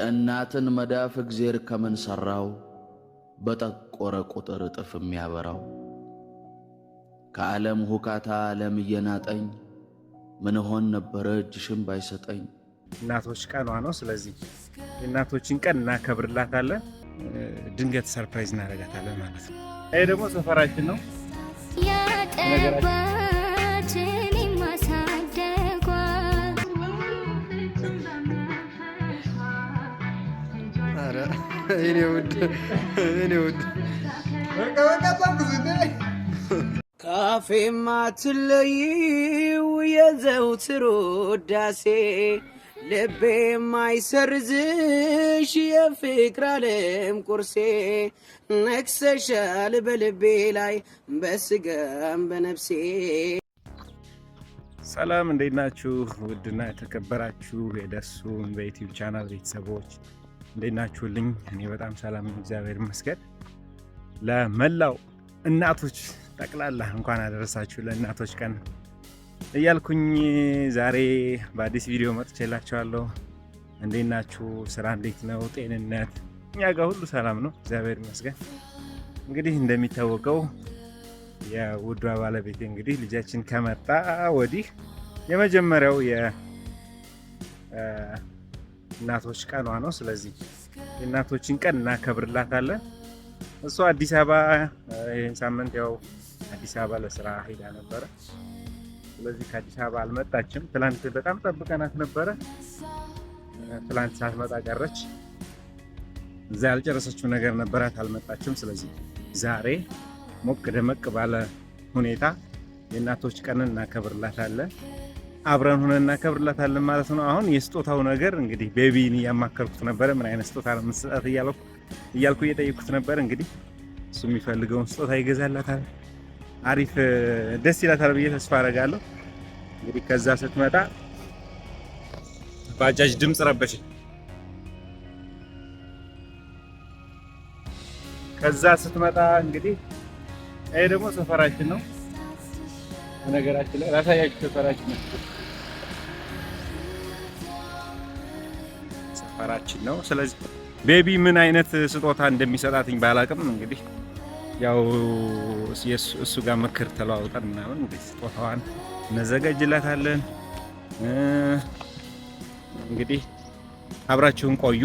እናትን መዳፍ እግዜር ከምን ሰራው በጠቆረ ቁጥር እጥፍ የሚያበራው ከዓለም ሁካታ ዓለም እየናጠኝ ምን ሆን ነበረ እጅሽም ባይሰጠኝ። እናቶች ቀኗ ነው። ስለዚህ እናቶችን ቀን እናከብርላታለን። ድንገት ሰርፕራይዝ እናደርጋታለን ማለት ነው። ይሄ ደግሞ ሰፈራችን ነው። እኔ ውድ ካፌ ማትለይው የዘውትር ውዳሴ ልቤ ማይሰርዝሽ የፍቅር ዓለም ቁርሴ ነክሰሻል በልቤ ላይ በስጋም በነፍሴ። ሰላም እንዴት ናችሁ? ውድና የተከበራችሁ የደሱን በዩቲዩብ ቻናል ቤተሰቦች እንዴት ናችሁልኝ? እኔ በጣም ሰላም ነኝ፣ እግዚአብሔር ይመስገን። ለመላው እናቶች ጠቅላላ እንኳን አደረሳችሁ ለእናቶች ቀን እያልኩኝ ዛሬ በአዲስ ቪዲዮ መጥቼላችኋለሁ። እንዴት ናችሁ? ስራ እንዴት ነው? ጤንነት? እኛ ጋር ሁሉ ሰላም ነው፣ እግዚአብሔር ይመስገን። እንግዲህ እንደሚታወቀው የውዷ ባለቤቴ እንግዲህ ልጃችን ከመጣ ወዲህ የመጀመሪያው እናቶች ቀኗ ነው። ስለዚህ የእናቶችን ቀን እናከብርላታለን። እሷ አዲስ አበባ ይህን ሳምንት ያው አዲስ አበባ ለስራ ሄዳ ነበረ። ስለዚህ ከአዲስ አበባ አልመጣችም። ትላንት በጣም ጠብቀናት ነበረ። ትላንት ሳትመጣ ቀረች። እዛ ያልጨረሰችው ነገር ነበራት፣ አልመጣችም። ስለዚህ ዛሬ ሞቅ ደመቅ ባለ ሁኔታ የእናቶች ቀንን እናከብርላታለን። አብረን ሆነን እናከብርላታለን ማለት ነው። አሁን የስጦታው ነገር እንግዲህ ቤቢን እያማከርኩት ነበረ። ምን አይነት ስጦታ ነው የምትሰጣት እያልኩ እየጠየኩት ነበር። እንግዲህ እሱ የሚፈልገውን ስጦታ ይገዛላታል። አሪፍ ደስ ይላታል ብዬ ተስፋ አደርጋለሁ። እንግዲህ ከዛ ስትመጣ ባጃጅ ድምፅ ረበሽ። ከዛ ስትመጣ እንግዲህ ይሄ ደግሞ ሰፈራችን ነው። በነገራችን ላይ ራሳያችሁ ሰፈራችን ነው። ሰፈራችን ነው። ስለዚህ ቤቢ ምን አይነት ስጦታ እንደሚሰጣትኝ ባላቅም እንግዲህ ያው እሱ ጋር ምክር ተለዋውጠን ምናምን እንግዲህ ስጦታዋን እናዘጋጅላታለን። እንግዲህ አብራችሁን ቆዩ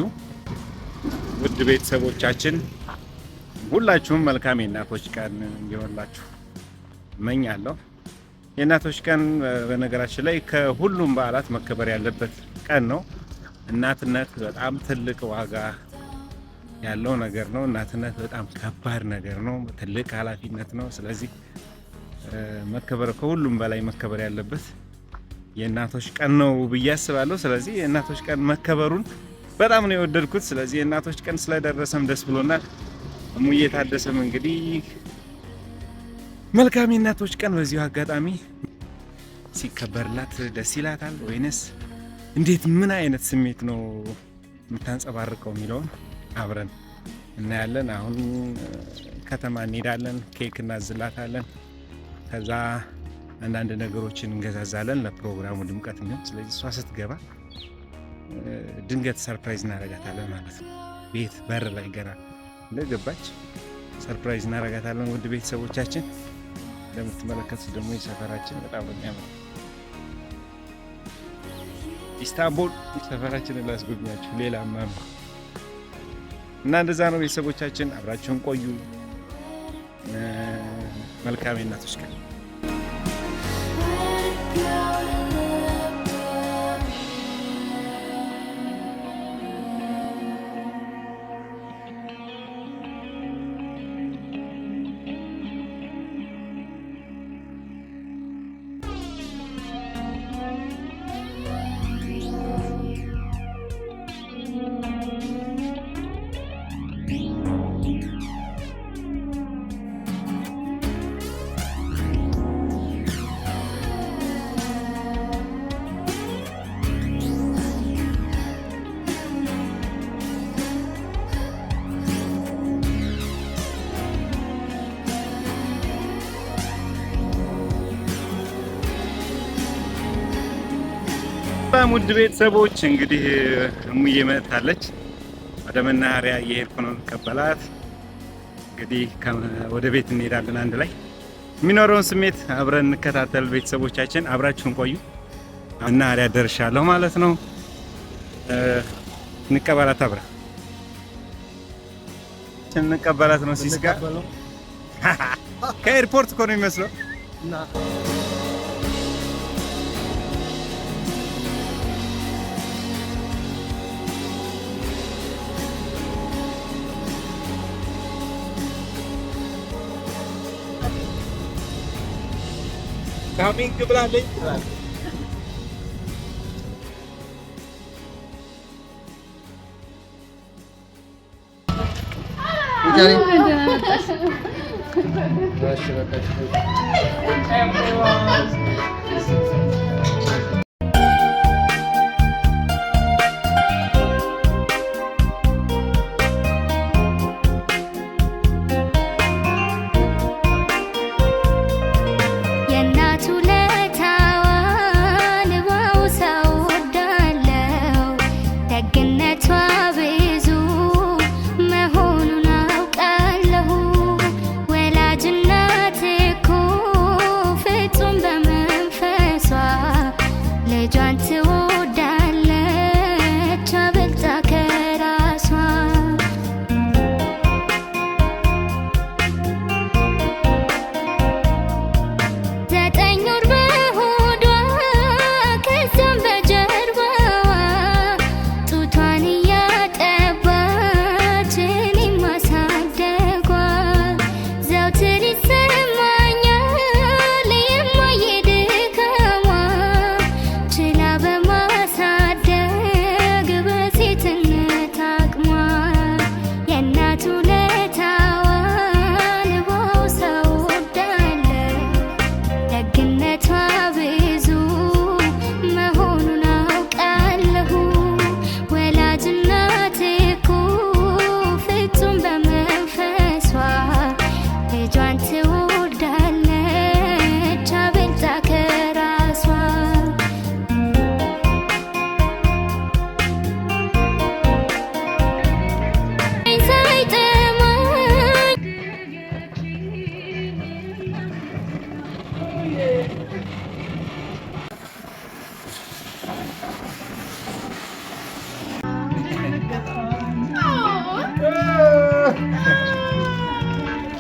ውድ ቤተሰቦቻችን። ሁላችሁም መልካም የእናቶች ቀን እንዲሆንላችሁ እመኛለሁ። የእናቶች ቀን በነገራችን ላይ ከሁሉም በዓላት መከበር ያለበት ቀን ነው። እናትነት በጣም ትልቅ ዋጋ ያለው ነገር ነው። እናትነት በጣም ከባድ ነገር ነው። ትልቅ ኃላፊነት ነው። ስለዚህ መከበር ከሁሉም በላይ መከበር ያለበት የእናቶች ቀን ነው ብዬ አስባለሁ። ስለዚህ የእናቶች ቀን መከበሩን በጣም ነው የወደድኩት። ስለዚህ የእናቶች ቀን ስለደረሰም ደስ ብሎናል። እሙዬ ታደሰም እንግዲህ መልካም የእናቶች ቀን በዚሁ አጋጣሚ ሲከበርላት ደስ ይላታል ወይንስ እንዴት? ምን አይነት ስሜት ነው የምታንጸባርቀው የሚለውን አብረን እናያለን። አሁን ከተማ እንሄዳለን፣ ኬክ እናዝላታለን፣ ከዛ አንዳንድ ነገሮችን እንገዛዛለን ለፕሮግራሙ ድምቀት ነው። ስለዚህ እሷ ስትገባ ድንገት ሰርፕራይዝ እናደርጋታለን ማለት ነው። ቤት በር ላይ ገና እንደገባች ሰርፕራይዝ እናደርጋታለን። ውድ ቤተሰቦቻችን እንደምትመለከቱት ደግሞ የሰፈራችን በጣም የሚያምር ኢስታንቡል ሰፈራችንን ላስጎብኛችሁ። ሌላማ እና እንደዛ ነው ቤተሰቦቻችን፣ አብራችሁን ቆዩ። መልካም የእናቶች ቀን። በጣም ውድ ቤተሰቦች እንግዲህ እሙዬ መጥታለች። ወደ መናኸሪያ እየሄድኩ ነው ልቀበላት። እንግዲህ ወደ ቤት እንሄዳለን አንድ ላይ። የሚኖረውን ስሜት አብረን እንከታተል። ቤተሰቦቻችን አብራችሁን ቆዩ። መናኸሪያ ደርሻለሁ ማለት ነው። እንቀበላት አብረን እንቀበላት ነው። ሲስጋ ከኤርፖርት እኮ ነው የሚመስለው። ካሚንግ ብላለች።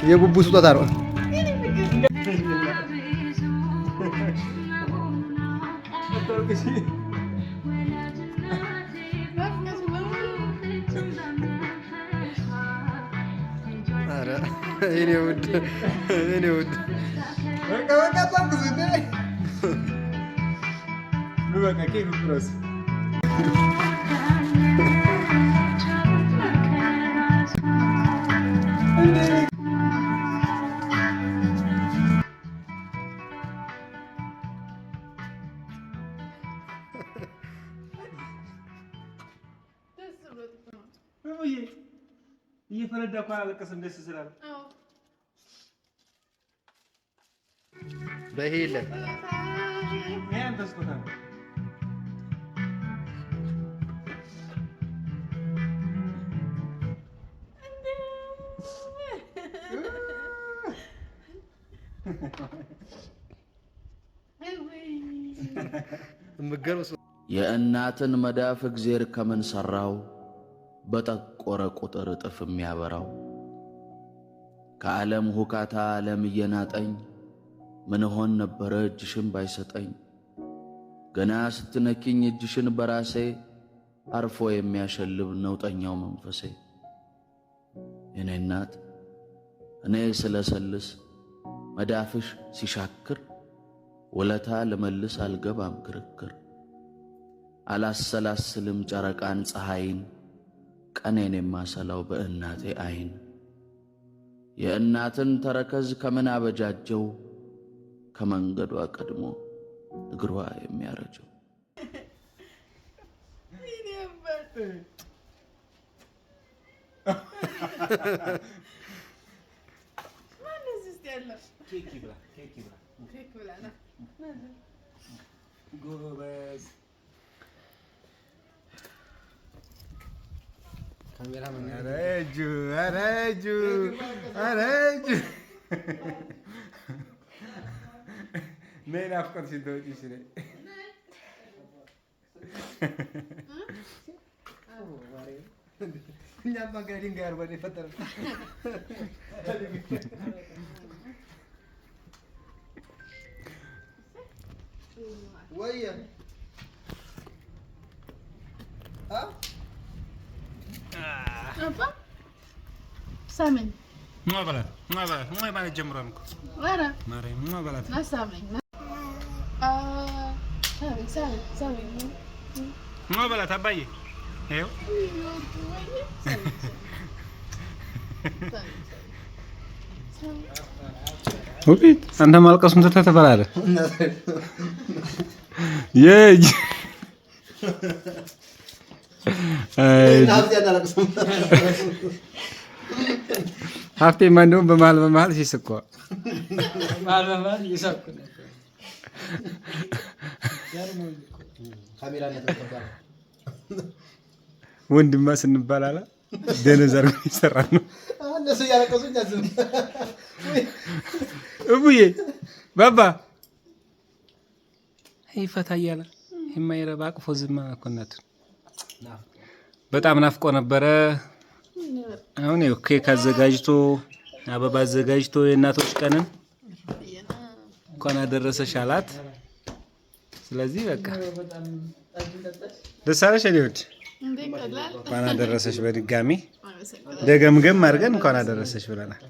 የቡቡ ስጦታ ነው። ኧረ የኔ ውድ የኔ ውድ እየፈነዳ እኮ አላለቀሰም። ደስ ስላለ በይሄ የለም ያን ተስቆታ የእናትን መዳፍ እግዜር ከምን ሰራው? በጠቆረ ቁጥር እጥፍ የሚያበራው ከዓለም ሁካታ ዓለም እየናጠኝ ምን ሆን ነበረ እጅሽን ባይሰጠኝ? ገና ስትነኪኝ እጅሽን በራሴ አርፎ የሚያሸልብ ነውጠኛው መንፈሴ። የኔ እናት እኔ ስለሰልስ መዳፍሽ ሲሻክር ውለታ ልመልስ አልገባም ክርክር። አላሰላስልም ጨረቃን ፀሐይን ቀኔን የማሰላው በእናቴ አይን። የእናትን ተረከዝ ከምን አበጃጀው? ከመንገዷ ቀድሞ እግሯ የሚያረጀው። ነይ ናፍቆትሽን ተወጪ ነይ እኛማ ገና ድንጋይ አርባ ነው የፈጠረው። ወየ ሳምን ማለት ጀምሯል እኮ ኧረ ማርያም በላት ናሳምኝ በላት አባዬ ይኸው አንተ ማልቀሱን ትተህ ትበላለህ። ሀብቴማ እንደውም በመሀል ሲስቅ ወንድማ ስንባል አላ ደነዝ አድርጎ ይሰራ ነው። እቡዬ ባባ ይፈታ እያለ የማይረባ አቅፎ ዝም እኮ እናቱን በጣም ናፍቆ ነበረ። አሁን ይኸው ኬክ አዘጋጅቶ አበባ አዘጋጅቶ የእናቶች ቀንን እንኳን አደረሰሽ አላት። ስለዚህ በቃ ደስ አለሽ እኔ እንኳን አደረሰሽ በድጋሚ ደገምገም አድርገን እንኳን አደረሰሽ ብለናል።